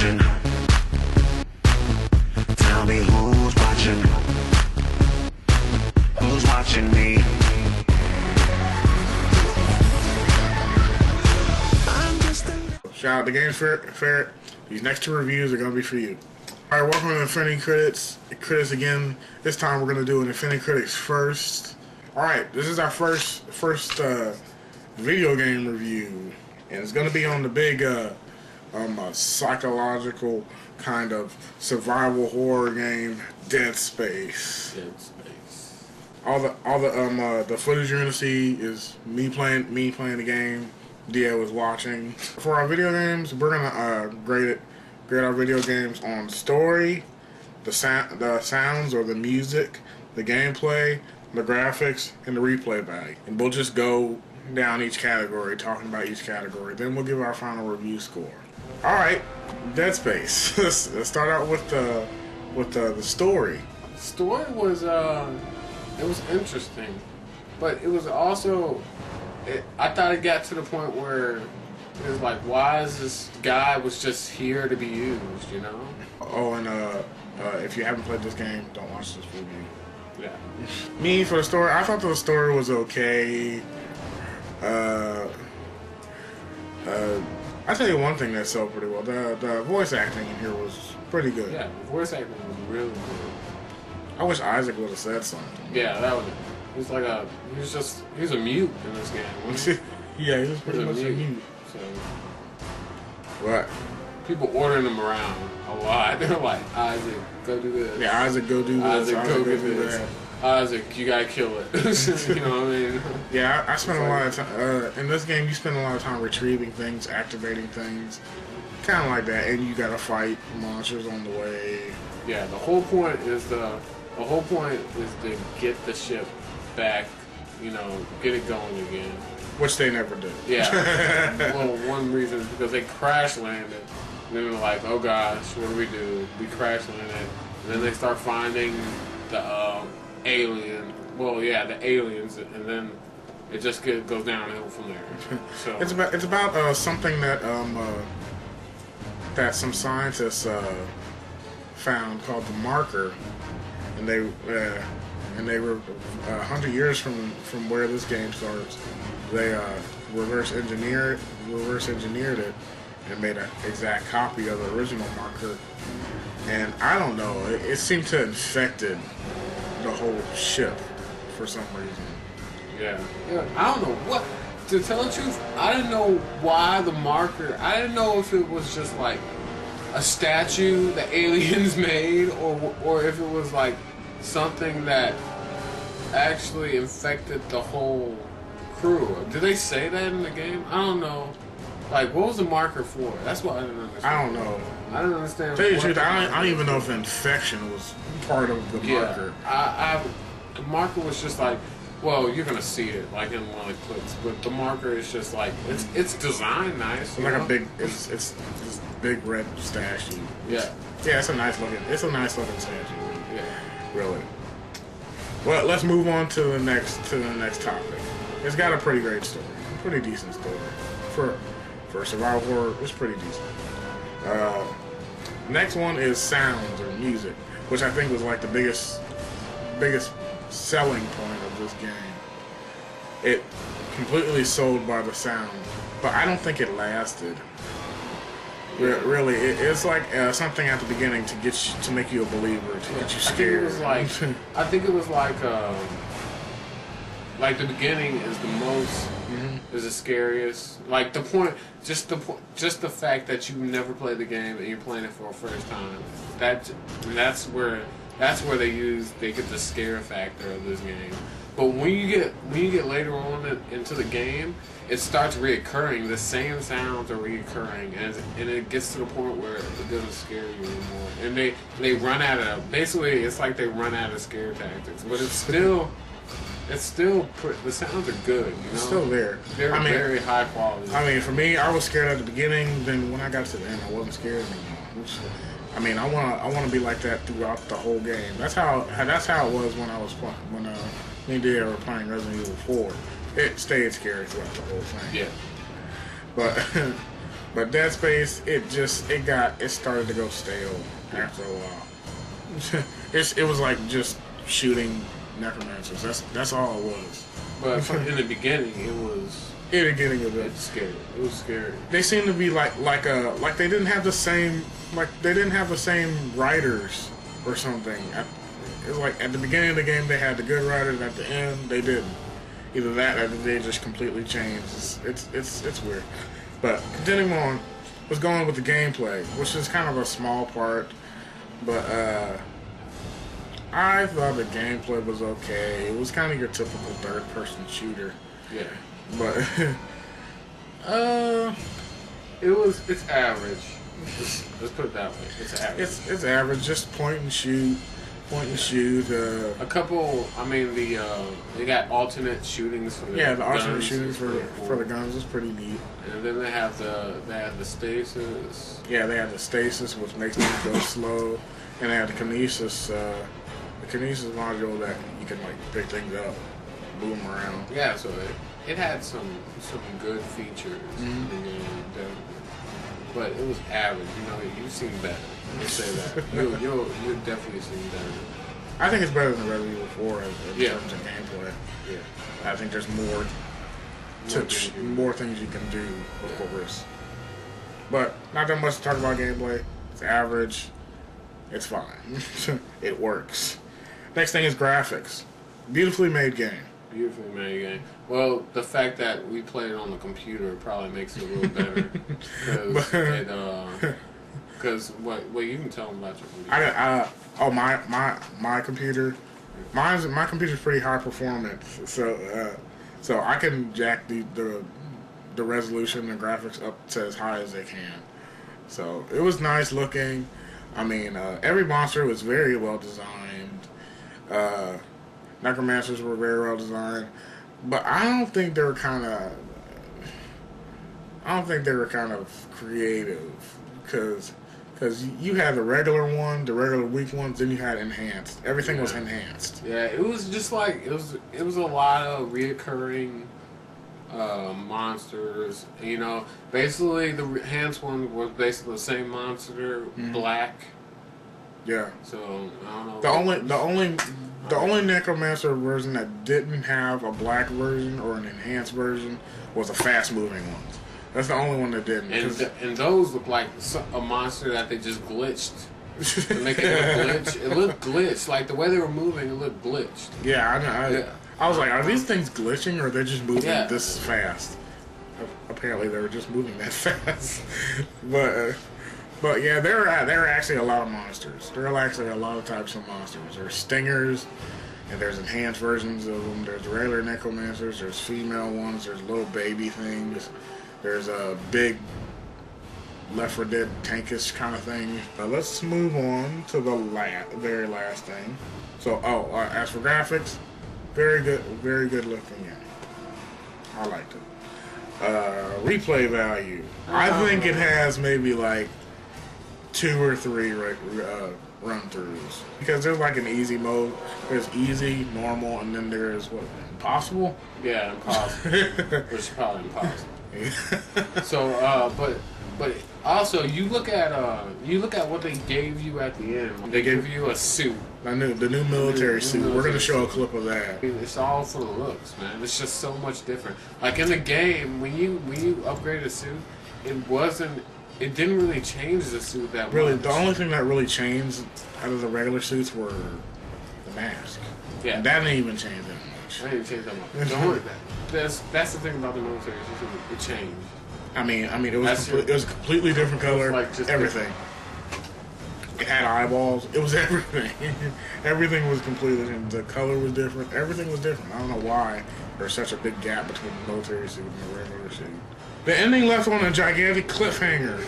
watching? Tell me who's watching? Who's watching me? Shout out to gamesferret. These next two reviews are going to be for you. Alright, welcome to Infinity Critics again. This time we're going to do an Infinity Critics first. Alright, this is our first video game review. And it's going to be on the big psychological kind of survival horror game, Dead Space. Dead Space. All the footage you're going to see is me playing the game. Dia was watching. For our video games, we're gonna grade our video games on story, the sounds or the music, the gameplay, the graphics, and the replay value. And we'll just go down each category, talking about each category. Then we'll give our final review score. All right, Dead Space. Let's start out with the story. The story was it was interesting, but it was also. I thought it got to the point where it was like, why is this guy was just here to be used, you know? Oh, and if you haven't played this game, don't watch this review. Yeah. Me, for the story, I thought the story was okay. I tell you one thing that sold pretty well. The voice acting in here was pretty good. Yeah, the voice acting was really good. I wish Isaac would have said something. Yeah, that was it. He's like he's a mute in this game. Yeah, he was pretty much a mute. So, what? People ordering him around a lot. They're like, Isaac, go do this. Yeah, Isaac, go do this. Isaac, go do this. That. Isaac, you gotta kill it. You know what I mean? Yeah, I spent a lot of time in this game. You spend a lot of time retrieving things, activating things, kind of like that, and you gotta fight monsters on the way. Yeah, the whole point is to get the ship back, you know, get it going again. Which they never did. Yeah. Well, one reason is because they crash landed. And then they're like, oh gosh, what do? We crash landed. And then they start finding the alien. Well, yeah, the aliens, and then it just goes downhill from there. So it's about something that that some scientists found called the marker, and they were 100 years from where this game starts. They reverse engineered it and made an exact copy of the original marker. And I don't know, it seemed to have infected the whole ship for some reason. Yeah. I don't know what. To tell the truth, I didn't know why the marker. I didn't know if it was just like a statue the aliens made, or if it was like something that actually infected the whole crew. Did they say that in the game? I don't know. Like, what was the marker for? That's what I didn't understand. I don't know. I don't understand. Tell you the truth, I don't even know if infection was part of the marker. The marker was just like, well, you're gonna see it like in one of the clips, but the marker is just like it's designed nice. It's like a big, it's this big red statue. Yeah. Yeah, it's a nice looking statue. Yeah. Really. Well, let's move on to the next topic. It's got a pretty great story, a pretty decent story for survival horror. It's pretty decent. Next one is sounds or music, which I think was like the biggest selling point of this game. It completely sold by the sound, but I don't think it lasted. Really, it's like something at the beginning to make you a believer, to get you scared. I think it was like the beginning is the most is the scariest. Like the point, just the fact that you never played the game and you're playing it for the first time. That's where they get the scare factor of this game. But when you get later on into the game, it starts reoccurring. The same sounds are reoccurring, and it gets to the point where it doesn't scare you anymore. And they run out of, basically it's like they run out of scare tactics. But the sounds are good. You know, it's still there. They're very high quality. I mean, for me, I was scared at the beginning. Then when I got to the end, I wasn't scared anymore. I mean, I want to be like that throughout the whole game. That's how it was when I was playing, when me and Dia were playing Resident Evil 4. It stayed scary throughout the whole thing. Yeah. But But Dead Space, it started to go stale after a while. It was like just shooting necromancers. That's all it was. But in the beginning, it was. In the beginning of it, It's scary. It was scary. they seemed to be like they didn't have the same writers or something. It was like at the beginning of the game they had the good writers, at the end they didn't. Either that or they just completely changed. It's weird. But continuing on, was going with the gameplay, which is kind of a small part, but I thought the gameplay was okay. It was kind of your typical third-person shooter. Yeah. But It's average. Let's put it that way. It's average. it's average, just point and shoot. A couple. I mean, they got alternate shootings for the The alternate guns. shootings It's pretty for cool. the guns is pretty neat. And then they have the stasis. Yeah, they have the stasis, which makes them go slow, and they have the kinesis module that you can like pick things up, move them around. Yeah, so it had some good features. But it was average. You know, you've seen better. Let's say that. You've definitely seen better. I think it's better than Resident Evil 4 in Yeah. terms of gameplay. Yeah. I think there's more things you can do, of course. But not that much to talk about gameplay. It's average. It's fine. It works. Next thing is graphics. Beautifully made game. Beautifully made game. Well, the fact that we played it on the computer probably makes it a little better. Because what you can tell them about your computer. My computer. My computer's pretty high performance, so I can jack the resolution and graphics up to as high as they can. So it was nice looking. I mean, every monster was very well designed. Necromancers were very well designed, but I don't think they were kind of creative, because you had the regular one, the regular weak ones, then you had enhanced. Everything was enhanced. Yeah, it was just like it was a lot of reoccurring monsters. You know, basically the enhanced one was basically the same monster, black. Yeah. So I don't know. The only Necromancer version that didn't have a black version or an enhanced version was a fast-moving one. That's the only one that didn't. And those look like a monster that they just glitched to make it look glitch. It looked glitched. Like the way they were moving, it looked glitched. Yeah, I know. I was like, are these things glitching or are they just moving this fast? Apparently, they were just moving that fast. But yeah, there are actually a lot of monsters. There are actually a lot of types of monsters. There's stingers, and there's enhanced versions of them. There's regular necromancers. There's female ones. There's little baby things. There's a big Left 4 Dead tankish kind of thing. Let's move on to the very last thing. So, as for graphics, very good looking game. I liked it. Replay value. I think it has maybe like 2 or 3 run-throughs, because there's like an easy mode. There's easy, normal, and then there's what, impossible? Yeah, impossible. Which is probably impossible. So, but also you look at what they gave you at the end. They gave you a suit. The new military suit. We're gonna show a clip of that. It's all for the looks, man. It's just so much different. Like in the game, when you upgraded a suit, it didn't really change the suit that much. Really, the only thing that really changed out of the regular suits were the mask. Yeah, and that didn't even change that much. That didn't change that much. That's the thing about the military. It changed. I mean, it was it was a completely different color. Like just everything. It had eyeballs. It was everything. Everything was completely different. The color was different. Everything was different. I don't know why there's such a big gap between the military suit and the regular suit. The ending left on a gigantic cliffhanger.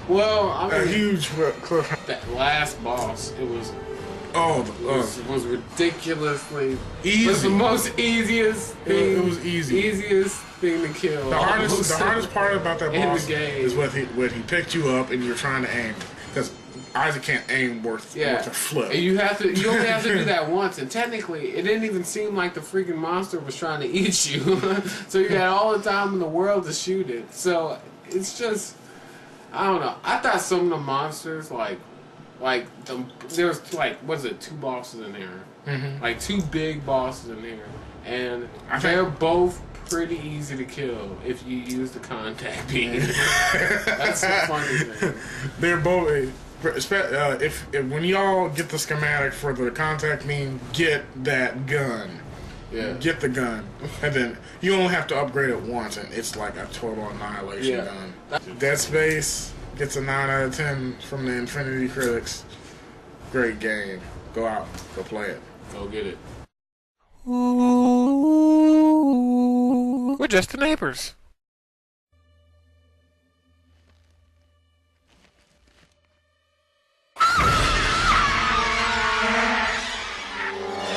Well, I mean, a huge cliffhanger. That last boss, it was. Was ridiculously easy. It was the most easiest thing. It was easy. Easiest thing to kill. The hardest part about that boss is when he picked you up and you're trying to aim. Because Isaac can't aim worth a flip. And you only have to do that once, and technically, it didn't even seem like the freaking monster was trying to eat you. So you had all the time in the world to shoot it. So it's just, I don't know. I thought some of the monsters, there was was it 2 bosses in there? Mm-hmm. Like 2 big bosses in there, and they're both pretty easy to kill if you use the contact beam. That's the funny thing. They're both. If when y'all get the schematic for the contact beam, get that gun. Yeah. Get the gun, and then you only have to upgrade it once, and it's like a total annihilation gun. Dead Space gets a 9 out of 10 from the Infinity critics. Great game. Go out, go play it. Go get it. We're just the neighbors.